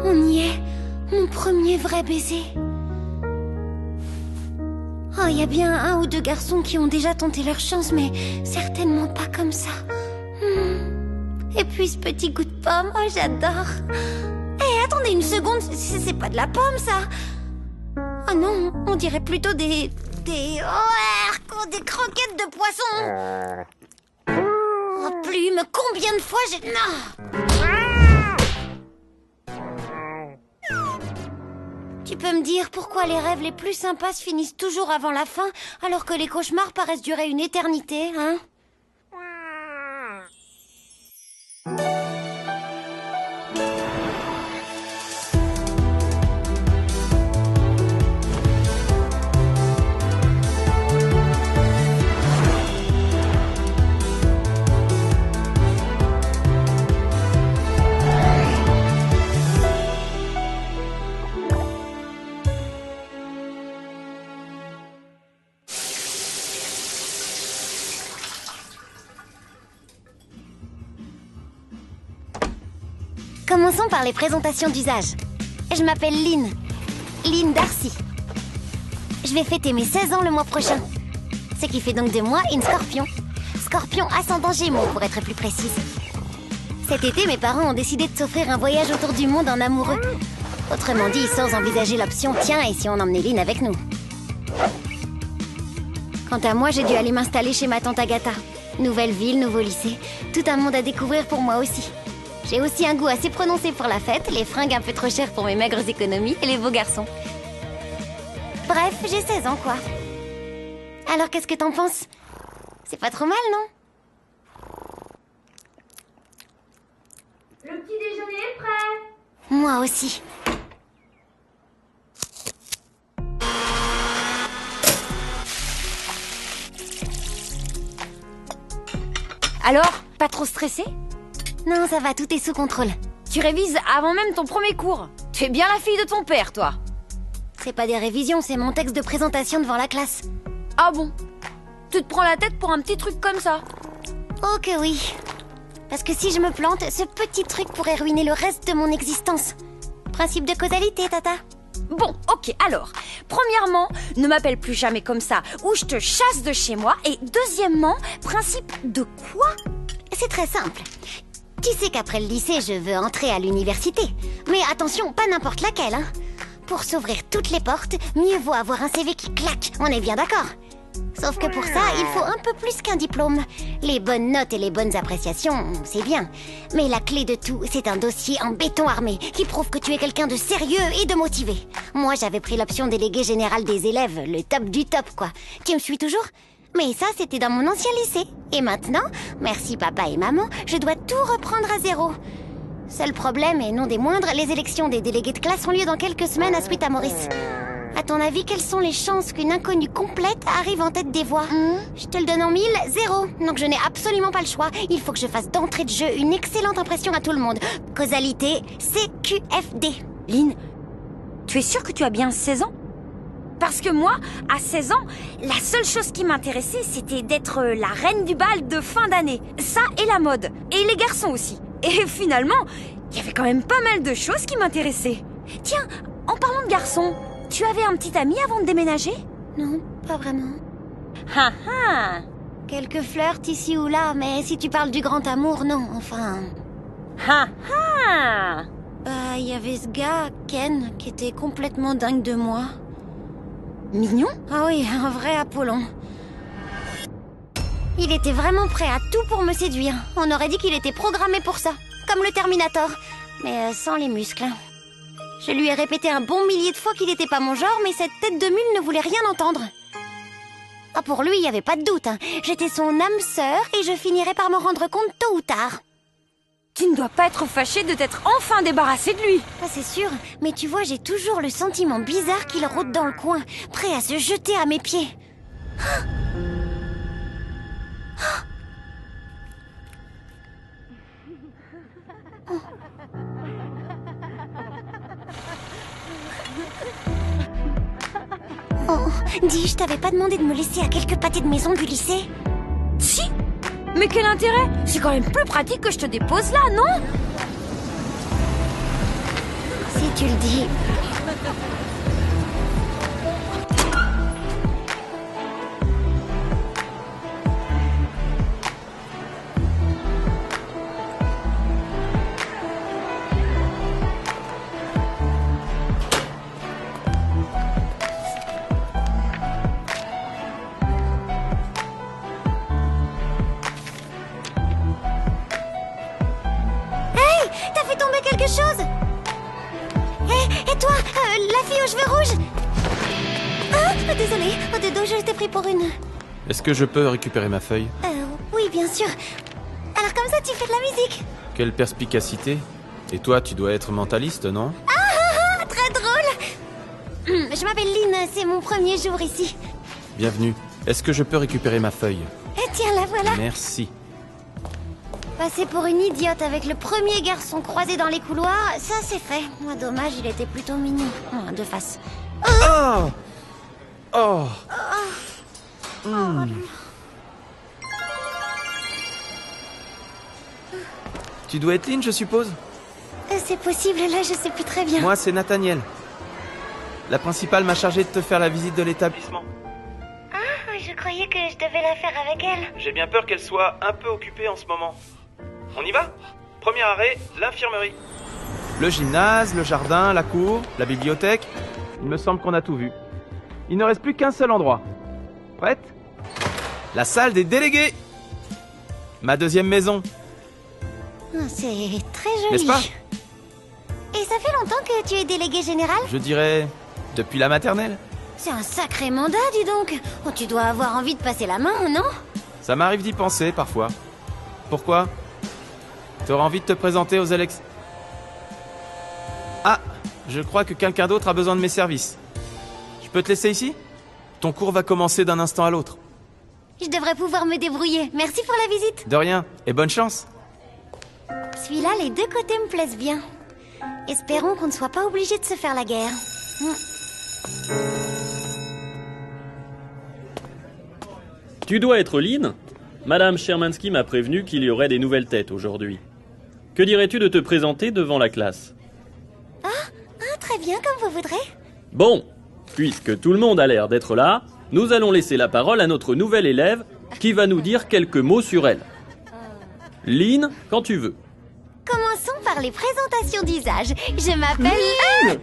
On y est. Mon premier vrai baiser. Oh, il y a bien un ou deux garçons qui ont déjà tenté leur chance, mais certainement pas comme ça. Et puis ce petit goût de pomme, oh j'adore. Eh, attendez une seconde, c'est pas de la pomme ça. Oh non, on dirait plutôt des croquettes de poisson. Oh plume, combien de fois j'ai... Non. Tu peux me dire pourquoi les rêves les plus sympas se finissent toujours avant la fin, alors que les cauchemars paraissent durer une éternité, hein? Commençons par les présentations d'usage. Je m'appelle Lynn. Lynn Darcy. Je vais fêter mes 16 ans le mois prochain. Ce qui fait donc de moi une scorpion. Scorpion ascendant Gémeaux, pour être plus précise. Cet été, mes parents ont décidé de s'offrir un voyage autour du monde en amoureux. Autrement dit, sans envisager l'option « Tiens, et si on emmenait Lynn avec nous ?» Quant à moi, j'ai dû aller m'installer chez ma tante Agatha. Nouvelle ville, nouveau lycée, tout un monde à découvrir pour moi aussi. J'ai aussi un goût assez prononcé pour la fête, les fringues un peu trop chères pour mes maigres économies et les beaux garçons. Bref, j'ai 16 ans, quoi. Alors, qu'est-ce que t'en penses? C'est pas trop mal, non? Le petit déjeuner est prêt. Moi aussi. Alors, pas trop stressé? Non, ça va, tout est sous contrôle. Tu révises avant même ton premier cours. Tu es bien la fille de ton père, toi. C'est pas des révisions, c'est mon texte de présentation devant la classe. Ah bon? Tu te prends la tête pour un petit truc comme ça? Oh que oui. Parce que si je me plante, ce petit truc pourrait ruiner le reste de mon existence. Principe de causalité, Tata. Bon, ok, alors, premièrement, ne m'appelle plus jamais comme ça, ou je te chasse de chez moi, et deuxièmement, principe de quoi? C'est très simple. Tu sais qu'après le lycée, je veux entrer à l'université. Mais attention, pas n'importe laquelle, hein. Pour s'ouvrir toutes les portes, mieux vaut avoir un CV qui claque, on est bien d'accord. Sauf que pour ça, il faut un peu plus qu'un diplôme. Les bonnes notes et les bonnes appréciations, c'est bien. Mais la clé de tout, c'est un dossier en béton armé qui prouve que tu es quelqu'un de sérieux et de motivé. Moi, j'avais pris l'option délégué général des élèves, le top du top, quoi. Tu me suis toujours ? Mais ça, c'était dans mon ancien lycée. Et maintenant, merci papa et maman, je dois tout reprendre à zéro. Seul problème, et non des moindres, les élections des délégués de classe ont lieu dans quelques semaines à Suite à Maurice. À ton avis, quelles sont les chances qu'une inconnue complète arrive en tête des voix? Je te le donne en 1000, 0. Donc je n'ai absolument pas le choix. Il faut que je fasse d'entrée de jeu une excellente impression à tout le monde. Causalité, CQFD. Lynn, tu es sûre que tu as bien 16 ans? Parce que moi, à 16 ans, la seule chose qui m'intéressait, c'était d'être la reine du bal de fin d'année. Ça et la mode. Et les garçons aussi. Et finalement, il y avait quand même pas mal de choses qui m'intéressaient. Tiens, en parlant de garçons, tu avais un petit ami avant de déménager? Non, pas vraiment. Ah ah! Quelques flirts ici ou là, mais si tu parles du grand amour, non, enfin... Ah ah! Il y avait ce gars, Ken, qui était complètement dingue de moi. Mignon? Ah oui, un vrai Apollon. Il était vraiment prêt à tout pour me séduire. On aurait dit qu'il était programmé pour ça, comme le Terminator, mais sans les muscles. Je lui ai répété un bon millier de fois qu'il n'était pas mon genre, mais cette tête de mule ne voulait rien entendre. Ah, pour lui, il n'y avait pas de doute, hein. J'étais son âme sœur et je finirais par me rendre compte tôt ou tard. Tu ne dois pas être fâchée de t'être enfin débarrassée de lui. Ah, c'est sûr, mais tu vois, j'ai toujours le sentiment bizarre qu'il rôde dans le coin, prêt à se jeter à mes pieds. Oh, dis, je t'avais pas demandé de me laisser à quelques pâtés de maison du lycée? Si. Mais quel intérêt? C'est quand même plus pratique que je te dépose là, non? Si tu le dis. T'as fait tomber quelque chose? Et toi, la fille aux cheveux rouges? Ah, désolée, de dos, je t'ai pris pour une... Est-ce que je peux récupérer ma feuille? Oui, bien sûr. Alors comme ça, tu fais de la musique? Quelle perspicacité. Et toi, tu dois être mentaliste, non? Ah, très drôle. Je m'appelle Lynn, c'est mon premier jour ici. Bienvenue. Est-ce que je peux récupérer ma feuille? Tiens, la voilà. Merci. Passer pour une idiote avec le premier garçon croisé dans les couloirs, ça c'est fait. Moi, dommage, il était plutôt mignon. De face. Oh! Oh! Tu dois être Lynn, je suppose? C'est possible, là, je sais plus très bien. Moi, c'est Nathaniel. La principale m'a chargé de te faire la visite de l'établissement. Ah, je croyais que je devais la faire avec elle. J'ai bien peur qu'elle soit un peu occupée en ce moment. On y va? Premier arrêt, l'infirmerie. Le gymnase, le jardin, la cour, la bibliothèque. Il me semble qu'on a tout vu. Il ne reste plus qu'un seul endroit. Prête? La salle des délégués. Ma deuxième maison. C'est très joli. N'est-ce pas? Et ça fait longtemps que tu es délégué général? Je dirais depuis la maternelle. C'est un sacré mandat, dis donc. Oh, tu dois avoir envie de passer la main, non? Ça m'arrive d'y penser parfois. Pourquoi? T'auras envie de te présenter aux Alex... Ah, je crois que quelqu'un d'autre a besoin de mes services. Je peux te laisser ici? Ton cours va commencer d'un instant à l'autre. Je devrais pouvoir me débrouiller. Merci pour la visite. De rien, et bonne chance. Celui-là, les deux côtés me plaisent bien. Espérons qu'on ne soit pas obligé de se faire la guerre. Tu dois être Lynn? Madame Shermansky m'a prévenu qu'il y aurait des nouvelles têtes aujourd'hui. Que dirais-tu de te présenter devant la classe? Très bien, comme vous voudrez. Bon, puisque tout le monde a l'air d'être là, nous allons laisser la parole à notre nouvelle élève qui va nous dire quelques mots sur elle. Lynn, quand tu veux. Commençons par les présentations d'usage. Je m'appelle...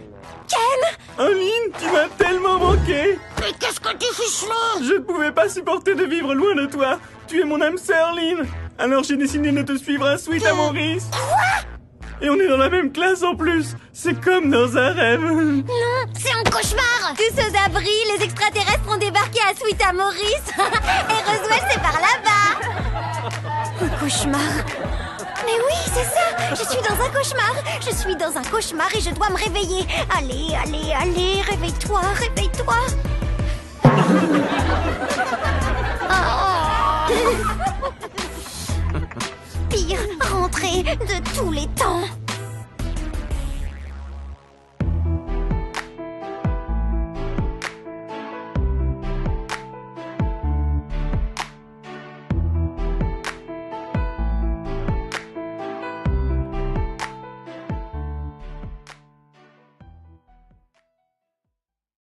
Ken! Lynn, tu m'as tellement manqué! Mais qu'est-ce que tu fiches là? Je ne pouvais pas supporter de vivre loin de toi. Tu es mon âme sœur, Lynn. Alors j'ai décidé de te suivre à Sweet à Maurice. Quoi? Et on est dans la même classe en plus. C'est comme dans un rêve. Non, c'est un cauchemar. Tous aux abris, les extraterrestres ont débarqué à Sweet à Maurice. Et Roswell, c'est par là-bas. Un cauchemar. Mais oui, c'est ça. Je suis dans un cauchemar. Je suis dans un cauchemar et je dois me réveiller. Allez, allez, allez, réveille-toi, réveille-toi. Oh. Pire rentrée de tous les temps.